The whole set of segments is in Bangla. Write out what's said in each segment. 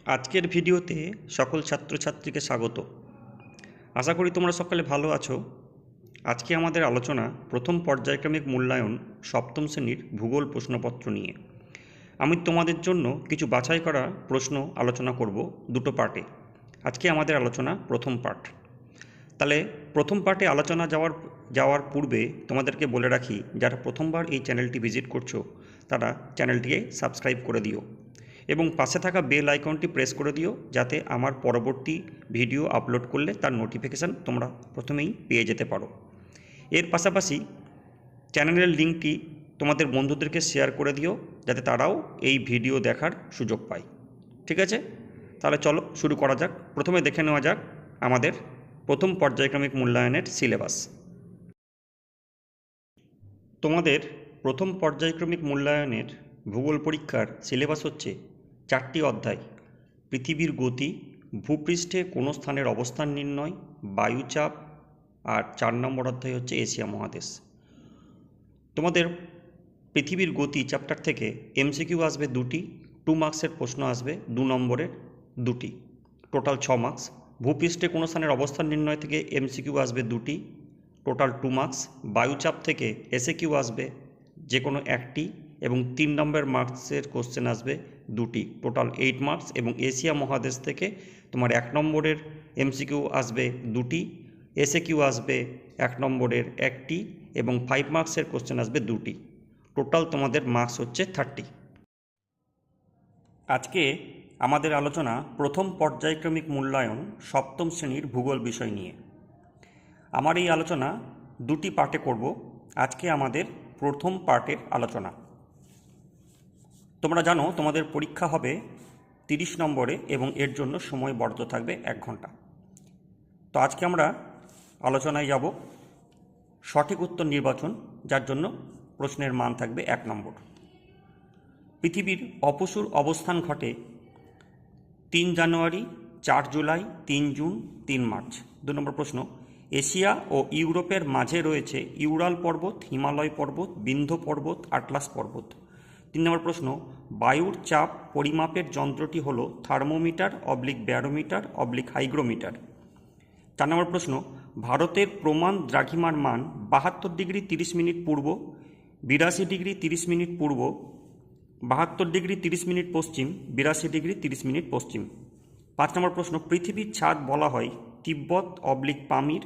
আজকের ভিডিওতে সকল ছাত্রছাত্রীকে স্বাগত। আশা করি তোমরা সকলে ভালো আছো। আজকে আমাদের আলোচনা প্রথম পর্যায়ক্রমিক মূল্যায়ন সপ্তম শ্রেণীর ভূগোল প্রশ্নপত্র নিয়ে। আমি তোমাদের জন্য কিছু বাছাই করা প্রশ্ন আলোচনা করব দুটো পার্টে। আজকে আমাদের আলোচনা প্রথম পার্ট। তাহলে প্রথম পার্টে আলোচনা যাওয়ার পূর্বে তোমাদেরকে বলে রাখি, যারা প্রথমবার এই চ্যানেলটি ভিজিট করছো তারা চ্যানেলটিকে সাবস্ক্রাইব করে দিও এবং পাশে থাকা বেল আইকনটি প্রেস করে দিও, যাতে আমার পরবর্তী ভিডিও আপলোড করলে তার নোটিফিকেশান তোমরা প্রথমেই পেয়ে যেতে পারো। এর পাশাপাশি চ্যানেলের লিঙ্কটি তোমাদের বন্ধুদেরকে শেয়ার করে দিও, যাতে তারাও এই ভিডিও দেখার সুযোগ পায়। ঠিক আছে, তাহলে চলো শুরু করা যাক। প্রথমে দেখে নেওয়া যাক আমাদের প্রথম পর্যায়ক্রমিক মূল্যায়নের সিলেবাস। তোমাদের প্রথম পর্যায়ক্রমিক মূল্যায়নের ভূগোল পরীক্ষার সিলেবাস হচ্ছে 4টি অধ্যায়: পৃথিবীর গতি, ভূপৃষ্ঠে কোনো স্থানের অবস্থান নির্ণয়, বায়ুচাপ, আর 4 নম্বর অধ্যায় হচ্ছে এশিয়া মহাদেশ। তোমাদের পৃথিবীর গতি চ্যাপ্টার থেকে এমসিকিউ আসবে 2টি, 2 মার্কসের প্রশ্ন আসবে 2 নম্বরের 2টি, টোটাল 6 মার্কস। ভূপৃষ্ঠে কোনো স্থানের অবস্থান নির্ণয় থেকে এমসিকিউ আসবে 2টি, টোটাল 2 মার্কস। বায়ুচাপ থেকে এসএকিউ আসবে যে কোনো 1টি এবং 3 নম্বর মার্কসের কোশ্চেন আসবে 2টি, টোটাল 8 মার্কস। এবং এশিয়া মহাদেশ থেকে তোমার 1 নম্বরের এমসিকিউ আসবে 2টি, এসএকিউ আসবে 1 নম্বরের 1টি এবং 5 মার্কসের কোশ্চেন আসবে 2টি, টোটাল তোমাদের মার্কস হচ্ছে 30। আজকে আমাদের আলোচনা প্রথম পর্যায়ক্রমিক মূল্যায়ন সপ্তম শ্রেণীর ভূগোল বিষয় নিয়ে। আমার এই আলোচনা 2টি পার্টে করব। আজকে আমাদের প্রথম পার্টের আলোচনা। তোমরা জানো তোমাদের পরীক্ষা হবে 30 নম্বরে এবং এর জন্য সময় বরাদ্দ থাকবে 1 ঘন্টা। তো আজকে আমরা আলোচনায় যাব সঠিক উত্তর নির্বাচন, যার জন্য প্রশ্নের মান থাকবে 1 নম্বর। পৃথিবীর অপসূর অবস্থান ঘটে 3 জানুয়ারি, 4 জুলাই, 3 জুন, 3 মার্চ। 2 নম্বর প্রশ্ন, এশিয়া ও ইউরোপের মাঝে রয়েছে ইউরাল পর্বত, হিমালয় পর্বত, বিন্ধ্য পর্বত, আটলাস পর্বত। 3 নম্বর প্রশ্ন, বায়ুর চাপ পরিমাপের যন্ত্রটি হল থার্মোমিটার ব্যারোমিটার হাইগ্রোমিটার। 4 নম্বর প্রশ্ন, ভারতের প্রমাণ দ্রাঘিমার মান 72 ডিগ্রি 30 মিনিট পূর্ব, 82 ডিগ্রি 30 মিনিট পূর্ব, 72 ডিগ্রি 30 মিনিট পশ্চিম, 82 ডিগ্রি 30 মিনিট পশ্চিম। 5 নম্বর প্রশ্ন, পৃথিবীর ছাদ বলা হয় তিব্বত পামির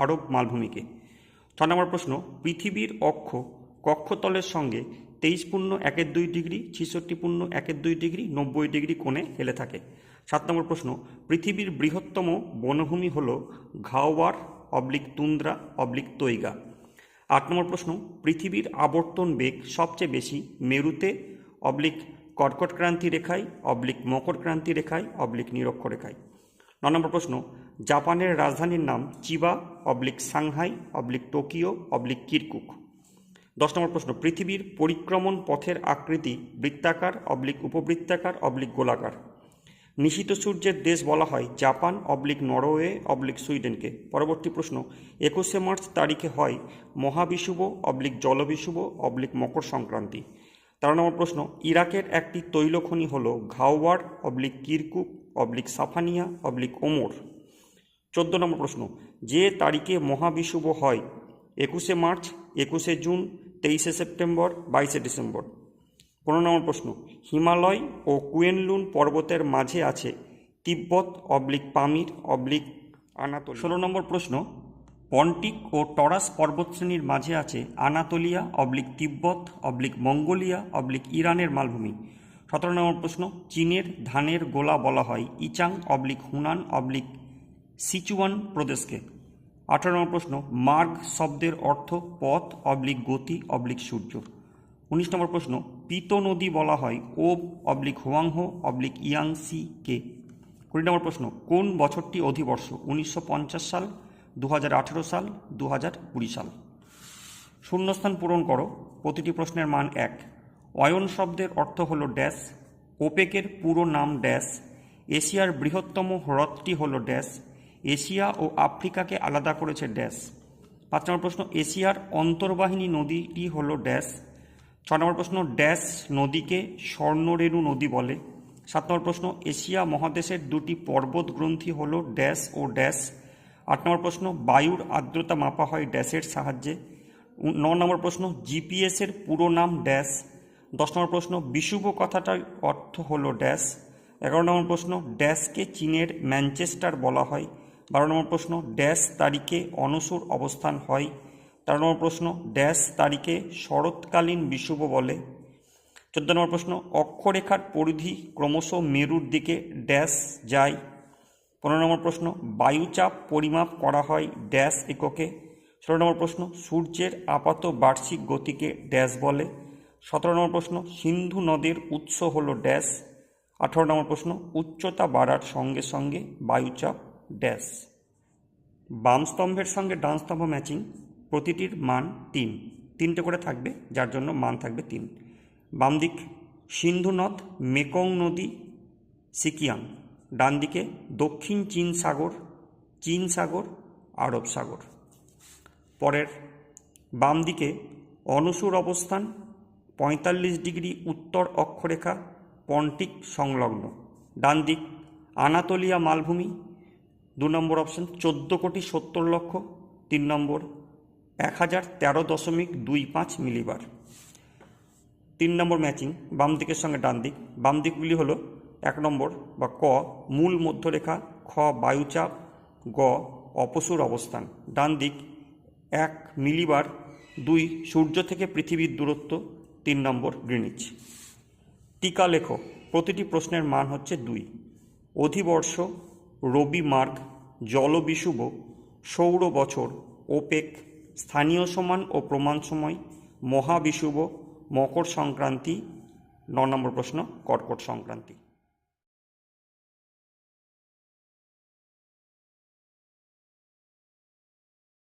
আরব মালভূমিকে। 6 নম্বর প্রশ্ন, পৃথিবীর অক্ষ কক্ষতলের সঙ্গে 23.112 ডিগ্রি, 66.112 ডিগ্রি, 90 ডিগ্রি কোণে হেলে থাকে। 7 নম্বর প্রশ্ন, পৃথিবীর বৃহত্তম বনভূমি হল ঘাওয়ার তুন্দ্রা তৈগা। 8 নম্বর প্রশ্ন, পৃথিবীর আবর্তন বেগ সবচেয়ে বেশি মেরুতে কর্কট ক্রান্তি রেখায় মকর ক্রান্তি রেখায় নিরক্ষরেখায়। 9 নম্বর প্রশ্ন, জাপানের রাজধানীর নাম চিবা সাংহাই টোকিও কিরকুক। 10 নম্বর প্রশ্ন, পৃথিবীর পরিক্রমণ পথের আকৃতি বৃত্তাকার উপবৃত্তাকার গোলাকার। নিশীথ সূর্যের দেশ বলা হয় জাপান নরওয়ে সুইডেনকে। পরবর্তী প্রশ্ন, 21শে মার্চ তারিখে হয় মহাবিষুব জলবিষুব মকর সংক্রান্তি। 13 নম্বর প্রশ্ন, ইরাকের একটি তৈলখনি হল ঘাওয়ার কিরকুক সাফানিয়া ওমর। 14 নম্বর প্রশ্ন, যে তারিখে মহাবিষুব হয় 21শে মার্চ, 21শে জুন, 23শে সেপ্টেম্বর, 22শে ডিসেম্বর। 15 নম্বর প্রশ্ন, হিমালয় ও কুয়েনলুন পর্বতের মাঝে আছে তিব্বত পামির আনাতোলিয়া। 16 নম্বর প্রশ্ন, পন্টিক ও টরাস পর্বতশ্রেণীর মাঝে আছে আনাতোলিয়া তিব্বত মঙ্গোলিয়া ইরানের মালভূমি। 17 নম্বর প্রশ্ন, চীনের ধানের গোলা বলা হয় ইচাং হুনান সিচুয়ান প্রদেশকে। 18 নম্বর প্রশ্ন, মার্গ শব্দের অর্থ পথ গতি সূর্য। 19 নম্বর প্রশ্ন, পিত নদী বলা হয় ওব হুয়াংহো ইয়াংসি কে। 20 নম্বর প্রশ্ন, কোন বছরটি অধিবর্ষ? 1950 সাল, 2018 সাল, 2020 সাল। শূন্যস্থান পূরণ করো। প্রতিটি প্রশ্নের মান 1। অয়ন শব্দের অর্থ হল ড্যাশ, ওপেকের পুরো নাম ড্যাশ, এশিয়ার বৃহত্তম হ্রদটি হল ড্যাশ, এশিয়া ও আফ্রিকাকে আলাদা করেছে ড্যাশ। 5 নম্বর প্রশ্ন, এশিয়ার অন্তর্বাহিনী নদীটি হল ড্যাশ। 6 নম্বর প্রশ্ন, ড্যাশ নদীকে স্বর্ণরেণু নদী বলে। 7 নম্বর প্রশ্ন, এশিয়া মহাদেশের দুটি পর্বত গ্রন্থি হল ড্যাশ ও ড্যাশ। 8 নম্বর প্রশ্ন, বায়ুর আর্দ্রতা মাপা হয় ড্যাশের সাহায্যে। 9 নম্বর প্রশ্ন, জিপিএসের পুরো নাম ড্যাশ। 10 নম্বর প্রশ্ন, বিষুব কথাটার অর্থ হল ড্যাশ। 11 নম্বর প্রশ্ন, ড্যাশকে চীনের ম্যানচেস্টার বলা হয়। 12 নম্বর প্রশ্ন, ড্যাশ তারিখে অনসুর অবস্থান হয়। 13 নম্বর প্রশ্ন, ড্যাশ তারিখে শরৎকালীন বিষুব বলে। 14 নম্বর প্রশ্ন, অক্ষরেখার পরিধি ক্রমশ মেরুর দিকে ড্যাশ যায়। 15 নম্বর প্রশ্ন, বায়ুচাপ পরিমাপ করা হয় ড্যাশ এককে। 16 নম্বর প্রশ্ন, সূর্যের আপাত বার্ষিক গতিকে ড্যাশ বলে। 17 নম্বর প্রশ্ন, সিন্ধু নদের উৎস হল ড্যাশ। 18 নম্বর প্রশ্ন, উচ্চতা বাড়ার সঙ্গে সঙ্গে বায়ুচাপ ড্যাশ। বাম স্তম্ভের সঙ্গে ডান স্তম্ভ ম্যাচিং, প্রতিটির মান 3, 3টে করে থাকবে, যার জন্য মান থাকবে 3। বাম দিক সিন্ধু নদ, মেকং নদী, সিকিয়াং। ডান দিকে দক্ষিণ চীন সাগর, আরব সাগর। পরের বাম দিকে অনসুর অবস্থান 45 ডিগ্রি উত্তর অক্ষরেখা পন্টিক সংলগ্ন। ডান দিক আনাতোলিয়া মালভূমি, 2 নম্বর অপশন 14,70,00,000, 3 নম্বর 1013.25 মিলিবার। 3 নম্বর ম্যাচিং বাম দিকের সঙ্গে ডান দিক। বাম দিকগুলি হলো 1 নম্বর বা ক মূল মধ্যরেখা, খ বায়ুচাপ, গ অপসুর অবস্থান। ডান দিক 1 মিলিবার, 2 সূর্য থেকে পৃথিবীর দূরত্ব, 3 নম্বর গ্রিনিচ। টিকা লেখো, প্রতিটি প্রশ্নের মান হচ্ছে 2। অধিবর্ষ, রবি মার্গ, জলবিষুব, সৌর বছর, ওপেক, স্থানীয় সমান ও প্রমাণ সময়, মহাবিষুব, মকর সংক্রান্তি। 9 নম্বর প্রশ্ন কর্কট সংক্রান্তি।